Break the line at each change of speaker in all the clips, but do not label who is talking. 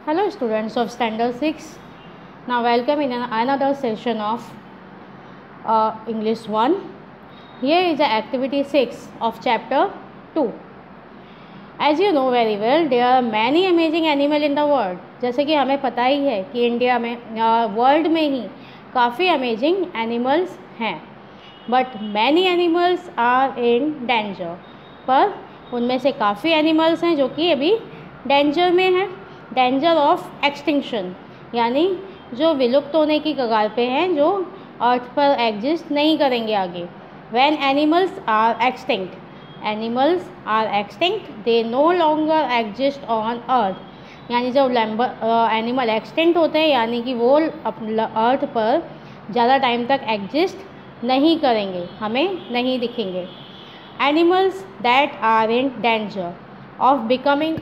Hello students of Standard 6. Now welcome in another session of English 1. Here is the activity 6 of chapter 2. As you know very well, there are many amazing animals in the world. जैसे कि हमें पता ही है कि India में world में ही काफ़ी अमेजिंग एनिमल्स हैं, but many animals are in danger. पर उनमें से काफ़ी एनिमल्स हैं जो कि अभी डेंजर में हैं. डेंजर ऑफ एक्सटिंक्शन, यानी जो विलुप्त होने की कगार पे हैं, जो अर्थ पर एग्जिस्ट नहीं करेंगे आगे. When animals are extinct, animals are extinct, they no longer exist on earth. यानी जब एनिमल एक्सटिंक्ट होते हैं यानी कि वो अर्थ पर ज़्यादा टाइम तक एग्जिस्ट नहीं करेंगे, हमें नहीं दिखेंगे. Animals that are in danger of becoming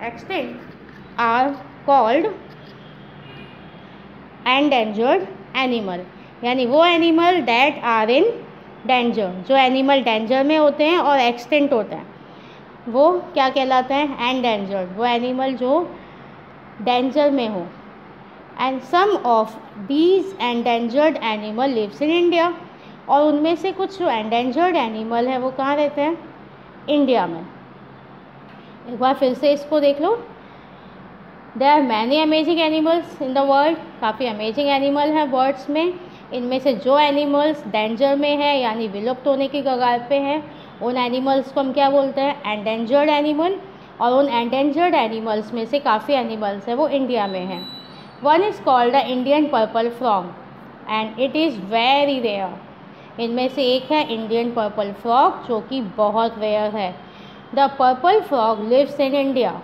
extinct are called endangered animal. यानी वो animal that are in danger, जो एनिमल डेंजर में होते हैं और एक्सटिंक्ट होते हैं, वो क्या कहलाते हैं? एंडेंजर्ड. वो एनिमल जो डेंजर में हो. And some of these endangered animal lives in India. और उनमें से कुछ जो एंडेंजर्ड एनिमल है वो कहाँ रहते हैं? इंडिया में. एक बार फिर से इसको देख लो. There are many amazing animals in the world. काफ़ी अमेजिंग एनिमल हैं बर्ड्स में. इनमें से जो एनिमल्स डेंजर में है यानी विलुप्त होने की कगार पे हैं, उन एनिमल्स को हम क्या बोलते हैं? Endangered animal. और उन एंडेंजर्ड एनिमल्स में से काफ़ी एनिमल्स हैं वो इंडिया में हैं. One is called the Indian purple frog and it is very rare. इनमें से एक है इंडियन पर्पल फ्रॉग जो कि बहुत रेयर है. The purple frog lives in India,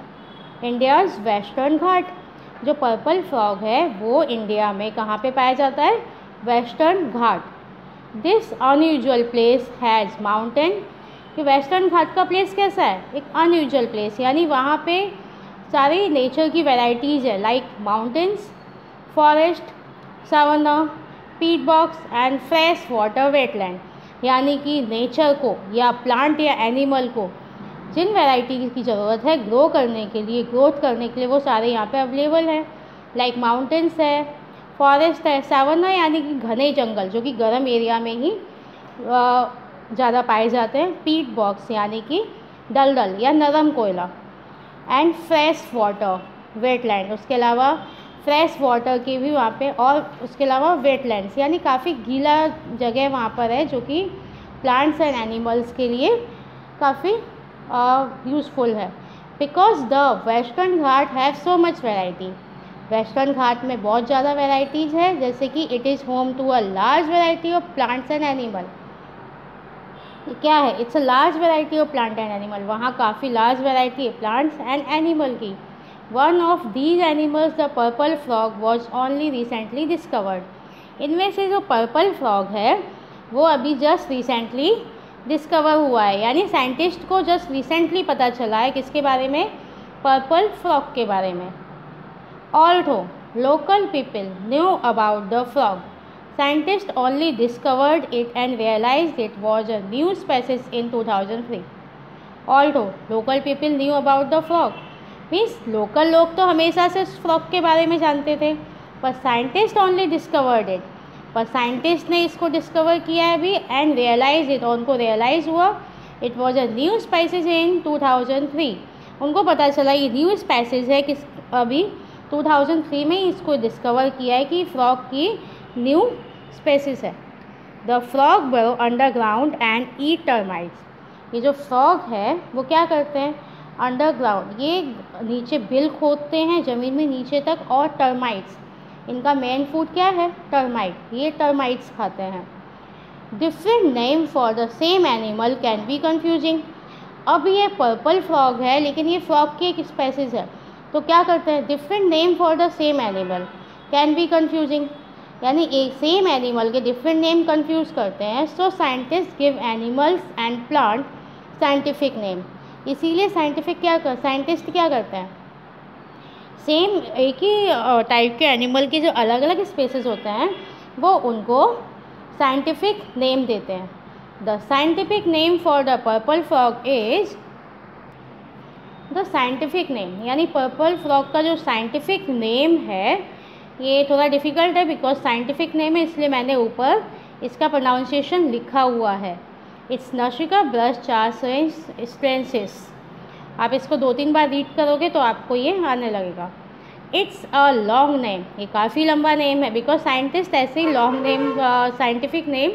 India's western Ghat. जो पर्पल फ्रॉग है वो इंडिया में कहाँ पे पाया जाता है? Western Ghat. This unusual place has mountain. कि वेस्टर्न घाट का प्लेस कैसा है? एक अनयूजुअल प्लेस, यानी वहाँ पे सारी नेचर की वैरायटीज़ है, लाइक माउंटेन्स, फॉरेस्ट, सावना, पीट box and fresh water wetland. यानी कि नेचर को या प्लांट या एनिमल को जिन वैरायटी की ज़रूरत है ग्रोथ करने के लिए वो सारे यहाँ पे अवेलेबल हैं. लाइक माउंटेन्स है, फॉरेस्ट है, सावना यानी कि घने जंगल जो कि गर्म एरिया में ही ज़्यादा पाए जाते हैं. पीट बॉक्स यानी कि दलदल या नरम कोयला. एंड फ्रेश वाटर वेटलैंड, उसके अलावा फ्रेश वाटर की भी वहाँ पे, और उसके अलावा वेटलैंड्स यानी काफ़ी गीला जगह वहाँ पर है जो कि प्लांट्स एंड एनिमल्स के लिए काफ़ी यूज़फुल है. Because the western Ghat have so much variety. Western Ghat में बहुत ज़्यादा वैरायटीज़ है, जैसे कि it is home to a large variety of plants and animal. क्या है? It's a large variety of plant and animal. वहाँ काफ़ी लार्ज वैरायटी है प्लांट्स एंड एनिमल की. One of these animals the purple frog was only recently discovered. इनमें से जो purple frog है वो अभी जस्ट रिसेंटली डिस्कवर हुआ है, यानी साइंटिस्ट को जस्ट रिसेंटली पता चला है. किसके बारे में? पर्पल फ्रॉग के बारे में. Although local people knew about the frog, scientists only discovered it and realized it was a new species in 2003. Although local people knew about the frog, means local लोग तो हमेशा से फ्रॉग के बारे में जानते थे, पर साइंटिस्ट ओनली डिस्कवर्ड इट. पर साइंटिस्ट ने इसको डिस्कवर किया है अभी एंड रियलाइज इट, उनको रियलाइज़ हुआ it was a new species in 2003. उनको पता चला ये न्यू स्पेसीज है किस अभी 2003 में इसको डिस्कवर किया है कि फ्रॉग की न्यू स्पेसीज है. द फ्रॉग बरो अंडरग्राउंड एंड ईट टर्माइट्स. ये जो फ्रॉग है वो क्या करते हैं? अंडरग्राउंड, ये नीचे बिल खोदते हैं ज़मीन में नीचे तक, और टर्माइट्स, इनका मेन फूड क्या है? टर्माइट. ये टर्माइट्स खाते हैं. Different name for the same animal can be confusing. अब ये पर्पल फ्रॉग है लेकिन ये फ्रॉग की एक स्पेसीज है, तो क्या करते हैं? Different name for the same animal can be confusing, यानी एक सेम एनिमल के डिफरेंट नेम कंफ्यूज करते हैं. So scientist give animals and plant scientific name. इसीलिए साइंटिस्ट क्या करते हैं? सेम एक ही टाइप के एनिमल के जो अलग अलग स्पेसीज होते हैं वो उनको साइंटिफिक नेम देते हैं. The scientific name for the purple frog is the scientific name, यानी पर्पल फ्रॉग का जो साइंटिफिक नेम है, ये थोड़ा डिफ़िकल्ट है बिकॉज साइंटिफिक नेम है, इसलिए मैंने ऊपर इसका प्रोनाउंसिएशन लिखा हुआ है। इट्स नशिका ब्रश चार्सेंसिस। आप इसको 2-3 बार रीड करोगे तो आपको ये आने लगेगा। इट्स अ लॉन्ग नेम, ये काफ़ी लंबा नेम है बिकॉज साइंटिस्ट ऐसे ही लॉन्ग नेम, साइंटिफिक नेम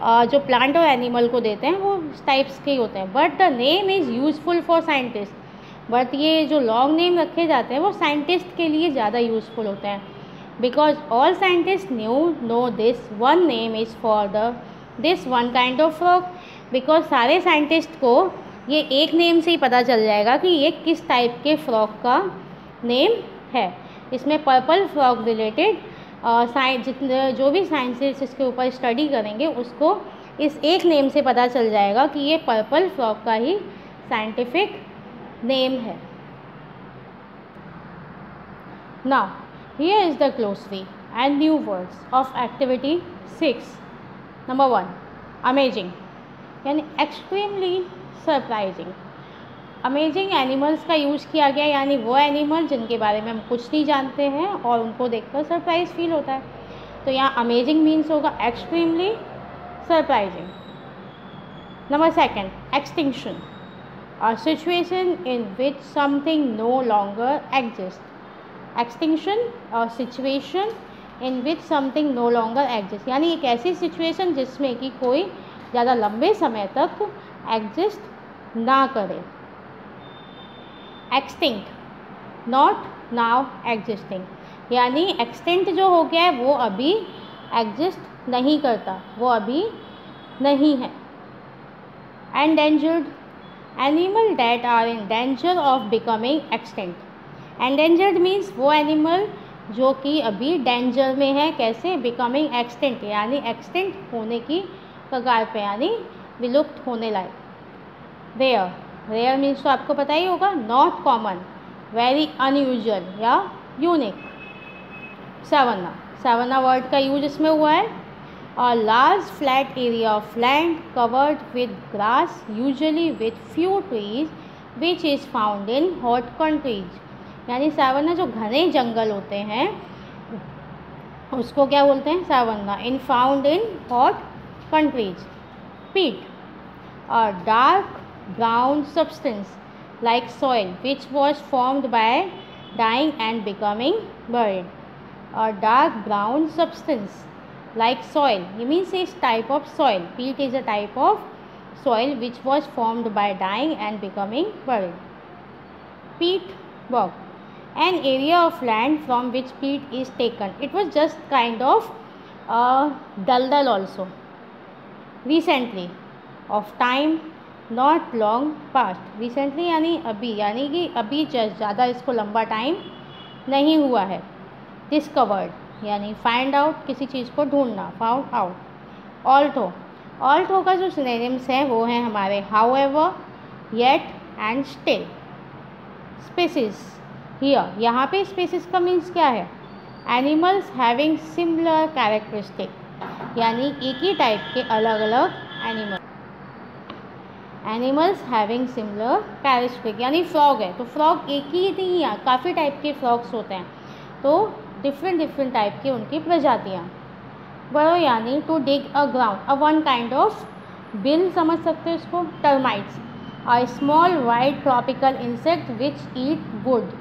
जो प्लांट और एनिमल को देते हैं वो इस टाइप्स के ही होते हैं। But the name is useful for scientist, but ये जो लॉन्ग नेम रखे जाते हैं वो साइंटिस्ट के लिए ज़्यादा यूज़फुल होते हैं because all scientist know this one name is for this one kind of frog. Because सारे साइंटिस्ट को ये एक नेम से ही पता चल जाएगा कि ये किस टाइप के फ्रॉग का नेम है। इसमें पर्पल फ्रॉग रिलेटेड जितने जो भी साइंटिस्ट इसके ऊपर स्टडी करेंगे उसको इस एक नेम से पता चल जाएगा कि ये पर्पल फ्रॉग का ही साइंटिफिक नेम है। Now here is the glossary and new words of activity 6। Number 1 amazing, यानी एक्सट्रीमली सरप्राइजिंग। अमेजिंग एनिमल्स का यूज़ किया गया, यानी वो एनिमल जिनके बारे में हम कुछ नहीं जानते हैं और उनको देखकर सरप्राइज फील होता है। तो यहाँ अमेजिंग मीन्स होगा extremely surprising. Number 2 extinction, a situation in which something no longer exist. Extinction a situation in which something no longer exist, यानी एक ऐसी सिचुएशन जिसमें कि कोई ज़्यादा लंबे समय तक एग्जिस्ट ना करे। एक्सटिंक्ट नॉट नाउ एग्जिस्टिंग, यानी एक्सटिंक्ट जो हो गया है वो अभी एग्जिस्ट नहीं करता, वो अभी नहीं है। Endangered, animal that are in danger of becoming extinct. Endangered means वो एनिमल जो कि अभी डेंजर में है, कैसे, बिकमिंग एक्सटिंक्ट, यानी एक्सटिंक्ट होने की कगार पे, यानी विलुप्त होने लायक। रेयर, रेयर मीन्स तो आपको पता ही होगा, नॉट कॉमन, वेरी अनयूजुअल या यूनिक। सवन्ना, सवन्ना वर्ड का यूज इसमें हुआ है। और large flat area of land covered with grass usually with few trees which is found in hot countries, यानी सवन्ना जो घने जंगल होते हैं उसको क्या बोलते हैं, savanna. In found in hot countries. Peat, और dark brown substance like soil which was formed by dying and becoming buried, or dark brown substance like soil, it means is type of soil. Peat is a type of soil which was formed by dying and becoming buried. Peat bog, an area of land from which peat is taken. It was just kind of daldal also. Recently, of time not long past, recently यानी अभी, यानी कि अभी ज़्यादा इसको लंबा time नहीं हुआ है। डिस्कवर्ड, यानी फाइंड आउट, किसी चीज़ को ढूंढना, फाउंड आउट। ऑल्टो, ऑल्टो का जो सिनोनिम्स हैं वो हैं हमारे however, yet and still. Species, here, यहाँ पे स्पीसीज का मीन्स क्या है, एनिमल्स हैविंग सिमिलर कैरेक्टरिस्टिक, यानी एक ही टाइप के अलग अलग animal. Animals having similar characteristic, यानी फ्रॉग है तो फ्रॉग एक ही नहीं है, काफ़ी टाइप के फ्रॉग्स होते हैं, तो डिफरेंट टाइप की उनकी प्रजातियाँ। बरो, यानी to dig a ground, a one kind of बिल समझ सकते हो इसको। Termites, a small white tropical insect which eat wood,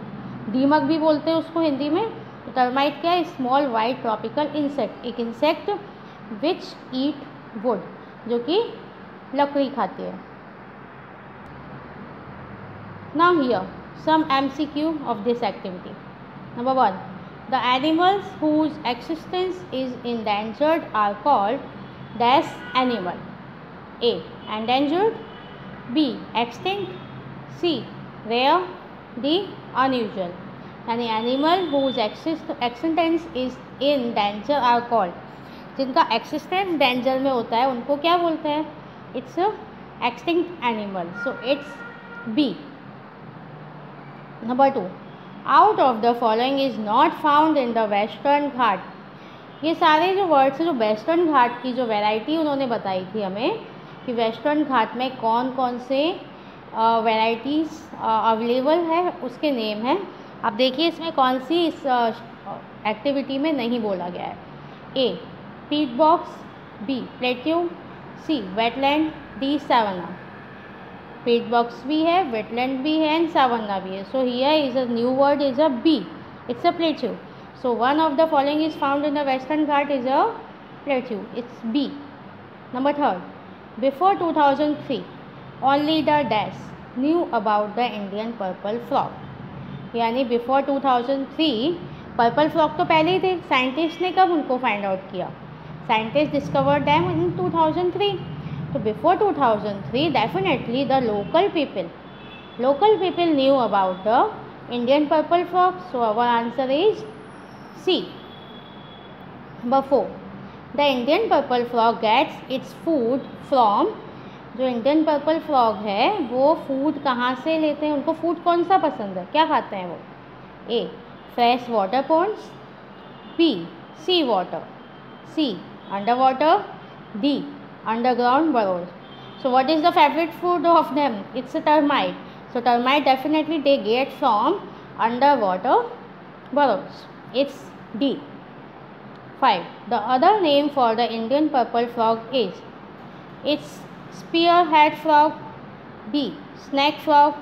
दीमक भी बोलते हैं उसको हिंदी में। तो टर्माइट क्या है, स्मॉल वाइट ट्रॉपिकल इंसेक्ट, एक इंसेक्ट विच ईट वुड, जो कि लकड़ी खाती है। Now here some MCQ of this activity. Number 1, the animals whose existence is endangered are called dash animal. A, endangered, B, extinct, C, rare, D, unusual. यानी animal whose existence is in danger are called, जिनका existence danger में होता है उनको क्या बोलते हैं, it's a extinct animal, so it's B. Number 2, out of the following is not found in the western घाट। ये सारे जो वर्ड्स हैं जो वेस्टर्न घाट की जो वैरायटी उन्होंने बताई थी हमें कि वेस्टर्न घाट में कौन कौन से वैराइटीज़ अवेलेबल है उसके नेम हैं। अब देखिए इसमें कौन सी इस एक्टिविटी में नहीं बोला गया है। A peat bogs, B plateau, C wetland, D savannah. Peat bogs भी है, वेटलैंड भी है एंड सवाना भी है। So here is a new word is a B, it's a plateau. So one of the following is found in the Western Ghat is a plateau. It's B. Number third, before 2003, only the dash knew about the Indian purple frog. यानी before 2003 purple frog तो पहले ही थे, scientist ने कब उनको find out किया? Scientist discovered them in 2003. तो before 2003 definitely the local people knew about the Indian purple frog. So our answer is C. Number 4. The Indian purple frog gets its food from. जो Indian purple frog है वो food कहाँ से लेते हैं? उनको food कौन सा पसंद है, क्या खाते हैं वो? A. Fresh water ponds, B. Sea water, C. Under water, D. Underground burrows. So what is the favorite food of them? It's a termite. So termite definitely they get from underwater burrows. It's D. 5. The other name for the Indian purple frog is, it's spearhead frog, B. snake frog,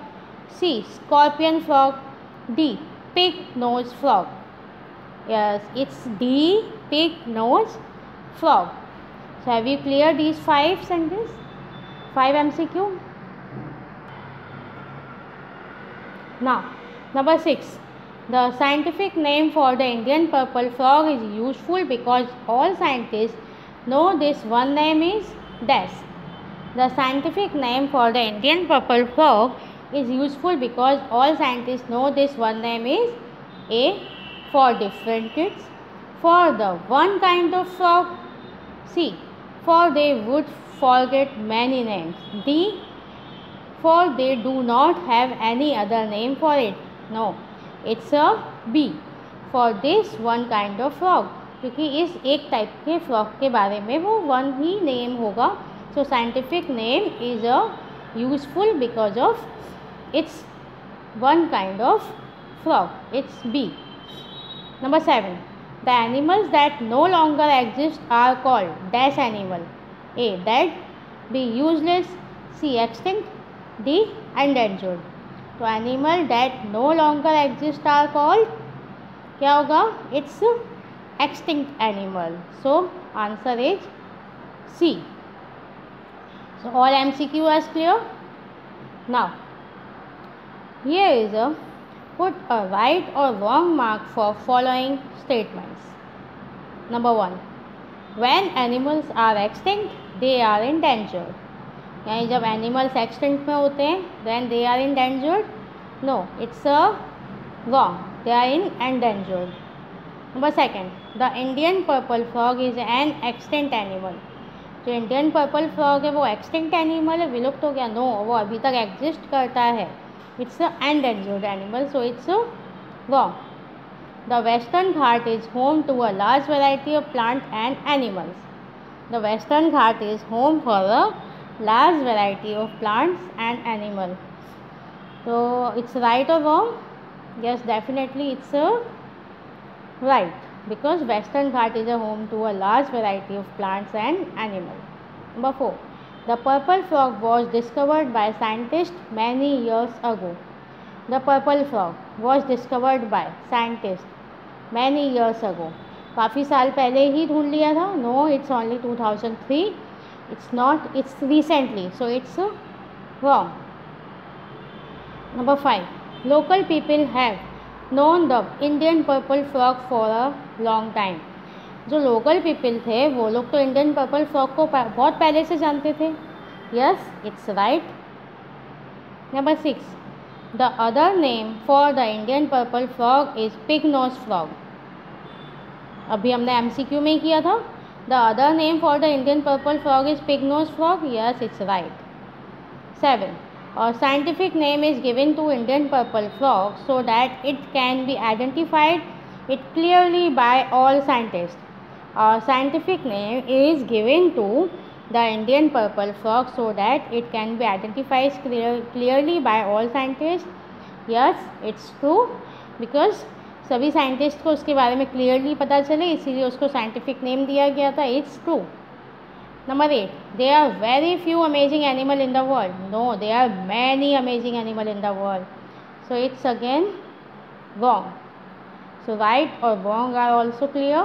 C. scorpion frog, D. pig nose frog. Yes, it's D. pig nose frog. So have you cleared these 5 sentences? 5 MCQ. Now number 6. The scientific name for the Indian purple frog is useful because all scientists know this one name is dash. The scientific name for the Indian purple frog is useful because all scientists know this one name is A. for different kids, for the one kind of frog, C. for they would forget many names, D. for they do not have any other name for it. No, it's a B. for this one kind of frog. क्योंकि इस एक type के frog के बारे में वो one ही name होगा. सो scientific name is a useful because of its one kind of frog. It's B. Number 7. The animals that no longer exist are called dash animal. A. dead, B. useless, C. extinct, D. endangered. तो animal that no longer exist are called, क्या होगा? It's extinct animal. So answer is C. So all MCQ is clear. Now here is a put a right or wrong mark for following statements. Number 1. When animals are extinct, they are endangered. यानी जब animals extinct में होते हैं then they are endangered. No, it's a wrong, they are in endangered. Number 2. The Indian purple frog is an extinct animal. जो Indian purple frog है वो extinct animal है, विलुप्त हो गया? नो, वो अभी तक एग्जिस्ट करता है. It's a endangered animal, so it's wrong. The western Ghat is home to a large variety of plant and animals. The western Ghat is home for a large variety of plants and animal. So it's right or wrong? Yes, definitely it's a right, because Western Ghat is a home to a large variety of plants and animal. Number 4. The purple frog was discovered by scientists many years ago. The purple frog was discovered by scientists many years ago. काफ़ी साल पहले ही ढूंढ लिया था? No, it's only 2003. It's not, it's recently, so it's wrong. Number 5. Local people have known the Indian purple frog for a long time. जो local people थे वो लोग तो इंडियन पर्पल फ्रॉग को बहुत पहले से जानते थे. Yes, it's right. Number 6. The other name for the Indian purple frog is pig nose frog. अभी हमने MCQ में ही किया था. The other name for the Indian purple frog is pig nose frog. Yes, it's right. 7. A scientific name is given to Indian purple frog so that it can be identified it clearly by all scientists. A scientific name is given to the Indian purple frog so that it can be identified clearly by all scientists? Yes, it's true, because सभी scientist को उसके बारे में clearly पता चले, इसीलिए उसको scientific name दिया गया था. It's true. Number 8. There are very few amazing animals in the world. No, there are many amazing animals in the world. So it's again wrong. So right or wrong are also clear.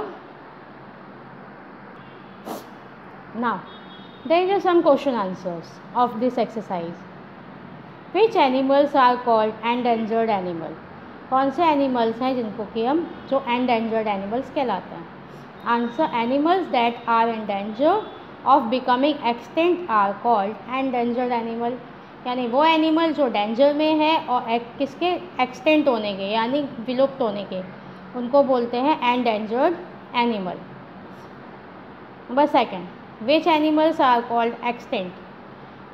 Now, there are some question answers of this exercise. Which animals are called endangered animal? कौन से animals हैं जिनको कि हम जो endangered animals कहलाते हैं? Answer, animals that are in danger of becoming extinct are called endangered animal. यानी वो एनिमल जो डेंजर में है और किसके एक्सटेंट होने के यानी विलुप्त होने के, उनको बोलते हैं endangered animal. Number 2. Which animals are called extinct?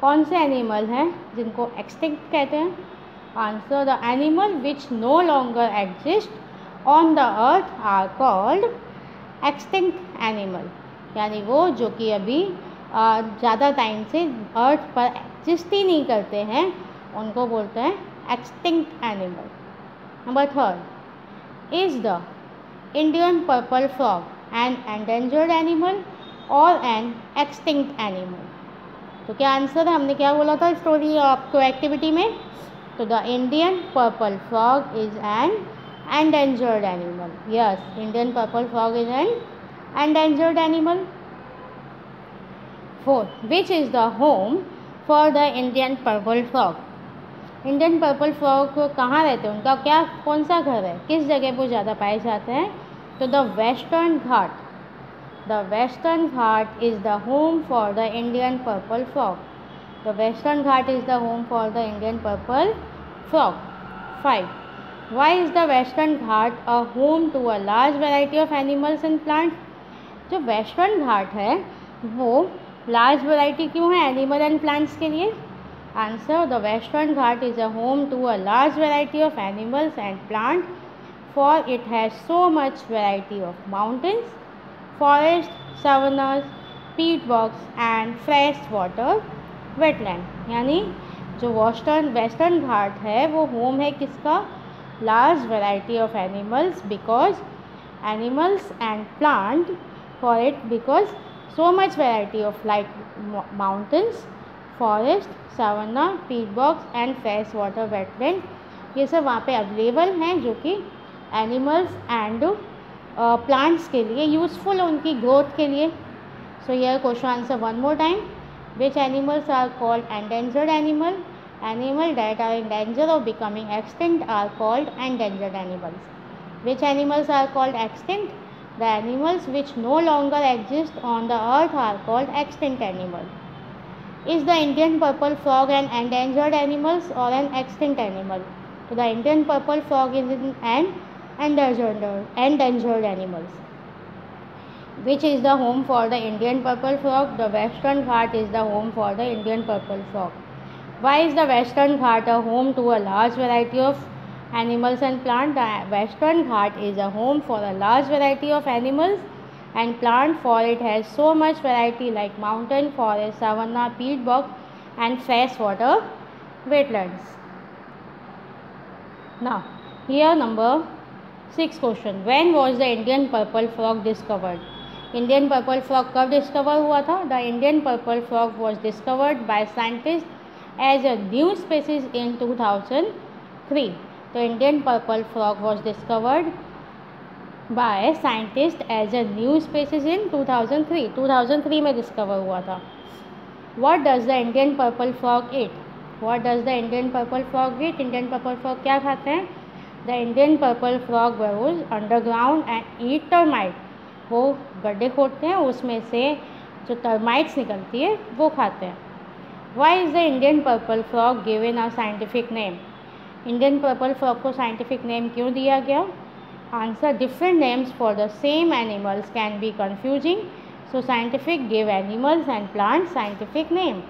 कौन से एनिमल हैं जिनको एक्सटिंक्ट कहते हैं? Answer, the animal which no longer exist on the earth are called extinct animal. यानी वो जो कि अभी ज़्यादा टाइम से अर्थ पर एग्जिस्ट ही नहीं करते हैं, उनको बोलते हैं extinct animal. Number 3. Is the Indian purple frog an endangered animal और एन एक्सटिंक्ट एनिमल? तो क्या आंसर है? हमने क्या बोला था स्टोरी आपको एक्टिविटी में? तो the Indian purple frog is N endangered animal. Yes, Indian purple frog is an endangered animal. 4. Which is the home for the Indian purple frog? Indian purple frog कहाँ रहते हैं? उनका क्या कौन सा घर है? किस जगह पर ज़्यादा पाए जाते हैं? तो the western Ghat. The western Ghat is the home for the Indian purple frog. The western Ghat is the home for the Indian purple frog. 5. Why is the Western Ghat a home to a large variety of animals and plants? जो western Ghat है वो large variety क्यों है animal and plants के लिए? Answer, the western Ghat is a home to a large variety of animals and plant for it has so much variety of mountains, forest, savannas, peat box and fresh water wetland. यानी जो western Ghat है वो home है किसका? Large variety of animals, because animals and plant for it, because so much variety of like mountains, forest, savanna, peat box and fresh water wetland, ये सब वहाँ पे अवेलेबल हैं जो कि एनिमल्स एंड प्लांट्स के लिए यूज़फुल है, उनकी ग्रोथ के लिए. सो ये question answer one more time. Which animals are called endangered animal? Animals that are in danger of becoming extinct are called endangered animals. Which animals are called extinct? The animals which no longer exist on the earth are called extinct animals. Is the Indian purple frog an endangered animal or an extinct animal? So the Indian purple frog is an endangered animal. Which is the home for the Indian purple frog? The Western Ghat is the home for the Indian purple frog. Why is the Western Ghat a home to a large variety of animals and plants? The Western Ghat is a home for a large variety of animals and plants, for it has so much variety like mountain, forest, savanna, peat bog and freshwater wetlands. Now, here number 6 question. When was the Indian purple frog discovered? Indian purple frog कब discover हुआ था? The Indian purple frog was discovered by scientist as a new species in 2003. तो Indian purple frog was discovered by scientist as a new species in 2003. 2003 में discover हुआ था. What does the Indian purple frog eat? What does the Indian purple frog eat? Indian purple frog क्या खाते हैं? The Indian purple frog burrows underground and eat termite. वो गड्ढे खोदते हैं, उसमें से जो टर्माइट्स निकलती है वो खाते हैं. Why is the Indian purple frog given a scientific name? Indian purple frog को साइंटिफिक नेम क्यों दिया गया? Answer, different names for the same animals can be confusing, so scientific give animals and plants scientific name.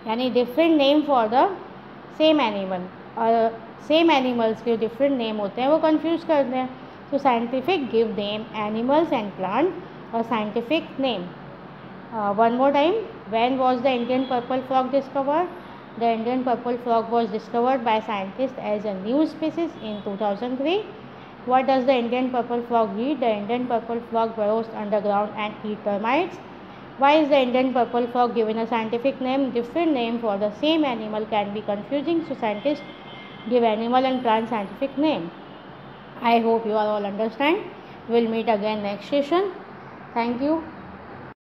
यानी different name for the same animal, और same animals के different name होते हैं वो कन्फ्यूज करते हैं. So scientific give them animals and plant a scientific name. One more time, when was the Indian purple frog discovered? The Indian purple frog was discovered by scientists as a new species in 2003. What does the Indian purple frog eat? The Indian purple frog burrows underground and eats termites. Why is the Indian purple frog given a scientific name? Different name for the same animal can be confusing, so scientists give animal and plant scientific name. I hope you all understand. We'll meet again next session. Thank you.